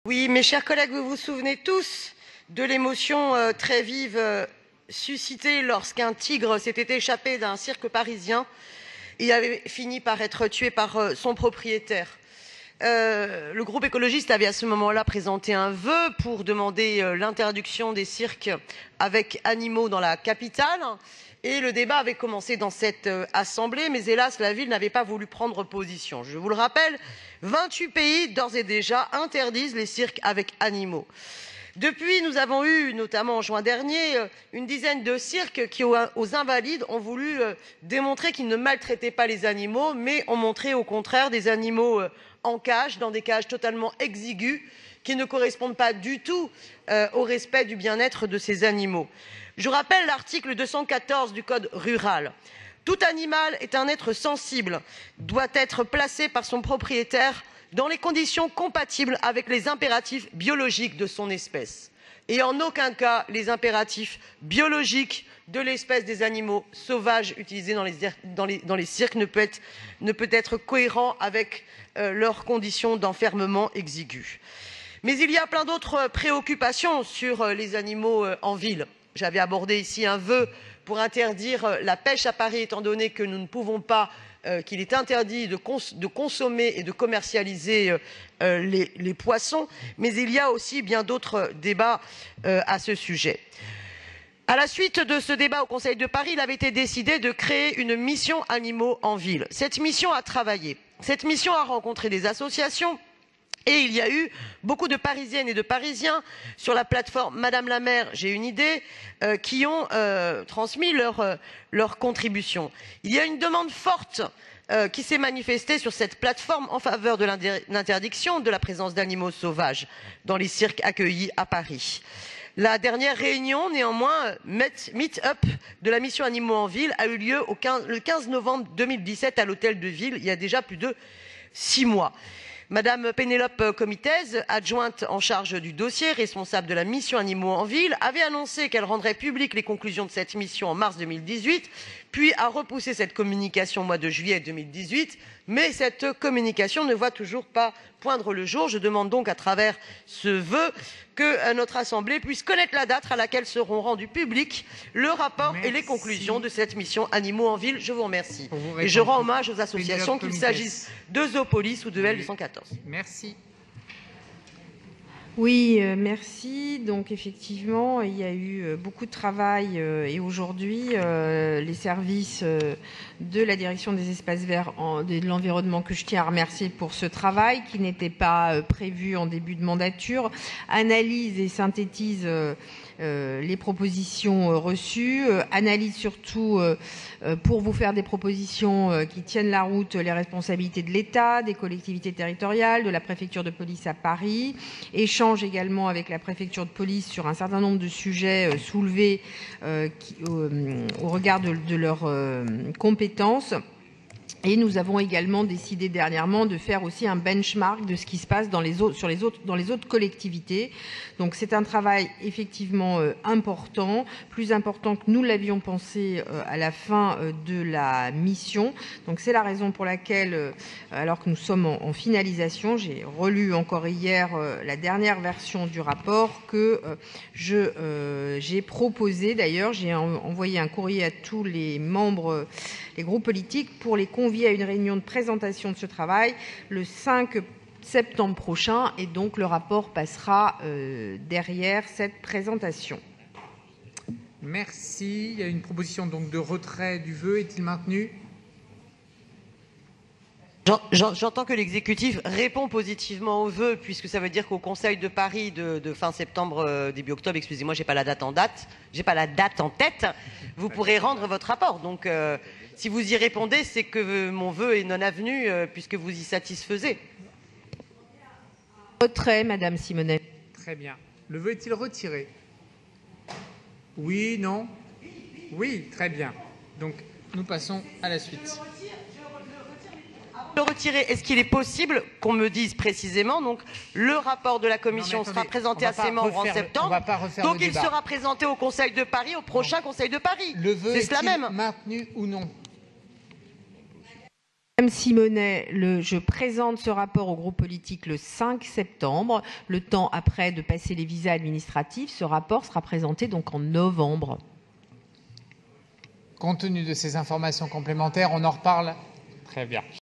Oui, mes chers collègues, vous vous souvenez tous de l'émotion très vive suscitée lorsqu'un tigre s'était échappé d'un cirque parisien et avait fini par être tué par son propriétaire. Le groupe écologiste avait à ce moment-là présenté un vœu pour demander l'interdiction des cirques avec animaux dans la capitale. Et le débat avait commencé dans cette assemblée, mais hélas, la ville n'avait pas voulu prendre position. Je vous le rappelle, 28 pays, d'ores et déjà, interdisent les cirques avec animaux. Depuis, nous avons eu, notamment en juin dernier, une dizaine de cirques qui, aux Invalides, ont voulu démontrer qu'ils ne maltraitaient pas les animaux, mais ont montré au contraire des animaux en cage, dans des cages totalement exiguës, qui ne correspondent pas du tout au respect du bien-être de ces animaux. Je rappelle l'article 214 du Code rural. Tout animal est un être sensible, doit être placé par son propriétaire dans les conditions compatibles avec les impératifs biologiques de son espèce. Et en aucun cas, les impératifs biologiques de l'espèce des animaux sauvages utilisés dans les cirques ne peut être cohérent avec leurs conditions d'enfermement exiguës. Mais il y a plein d'autres préoccupations sur les animaux en ville. J'avais abordé ici un vœu pour interdire la pêche à Paris, étant donné que nous ne pouvons pas, qu'il est interdit de consommer et de commercialiser les poissons. Mais il y a aussi bien d'autres débats à ce sujet. À la suite de ce débat au Conseil de Paris, il avait été décidé de créer une mission animaux en ville. Cette mission a travaillé. Cette mission a rencontré des associations. Et il y a eu beaucoup de Parisiennes et de Parisiens sur la plateforme Madame la maire, j'ai une idée, qui ont transmis leur contribution. Il y a une demande forte qui s'est manifestée sur cette plateforme en faveur de l'interdiction de la présence d'animaux sauvages dans les cirques accueillis à Paris. La dernière réunion, néanmoins, meet-up de la mission Animaux en ville a eu lieu le 15 novembre 2017 à l'hôtel de ville, il y a déjà plus de 6 mois. Madame Pénélope Comitez, adjointe en charge du dossier, responsable de la mission Animaux en ville, avait annoncé qu'elle rendrait publiques les conclusions de cette mission en mars 2018, puis a repoussé cette communication au mois de juillet 2018, mais cette communication ne voit toujours pas poindre le jour. Je demande donc à travers ce vœu que notre Assemblée puisse connaître la date à laquelle seront rendus publics le rapport et les conclusions de cette mission Animaux en ville. Je vous remercie. Et je rends hommage aux associations, qu'il s'agisse de Zoopolis ou de L214. Merci. Oui, merci. Donc effectivement, il y a eu beaucoup de travail et aujourd'hui, les services de la direction des espaces verts et de l'environnement, que je tiens à remercier pour ce travail qui n'était pas prévu en début de mandature, analyse et synthétise les propositions reçues, analyse surtout pour vous faire des propositions qui tiennent la route, les responsabilités de l'État, des collectivités territoriales, de la préfecture de police à Paris, échange également avec la préfecture de police sur un certain nombre de sujets soulevés au regard de leurs compétences. Et nous avons également décidé dernièrement de faire aussi un benchmark de ce qui se passe dans les autres collectivités. Donc c'est un travail effectivement important, plus important que nous l'avions pensé à la fin de la mission. Donc c'est la raison pour laquelle, alors que nous sommes en finalisation, j'ai relu encore hier la dernière version du rapport que j'ai proposé. D'ailleurs, j'ai envoyé un courrier à tous les membres, les groupes politiques, pour les convier à une réunion de présentation de ce travail le 5 septembre prochain, et donc le rapport passera derrière cette présentation. Merci. Il y a une proposition donc de retrait du vœu. Est-il maintenu? J'entends que l'exécutif répond positivement au vœu, puisque ça veut dire qu'au Conseil de Paris de fin septembre, début octobre, excusez-moi, j'ai pas la date en tête, vous pourrez rendre votre rapport. Donc, si vous y répondez, c'est que mon vœu est non avenu, puisque vous y satisfaisez. Retrait, Madame Simonet. Très bien. Le vœu est-il retiré? Oui, non? Oui, très bien. Donc, nous passons à la suite. Le retirer, est-ce qu'il est possible qu'on me dise précisément, donc le rapport de la commission sera présenté à ses membres en septembre, donc il sera présenté au Conseil de Paris, au prochain Conseil de Paris. Le vœu est-il maintenu ou non? Madame Simonet, je présente ce rapport au groupe politique le 5 septembre. Le temps après de passer les visas administratifs, ce rapport sera présenté donc en novembre. Compte tenu de ces informations complémentaires, on en reparle. Très bien.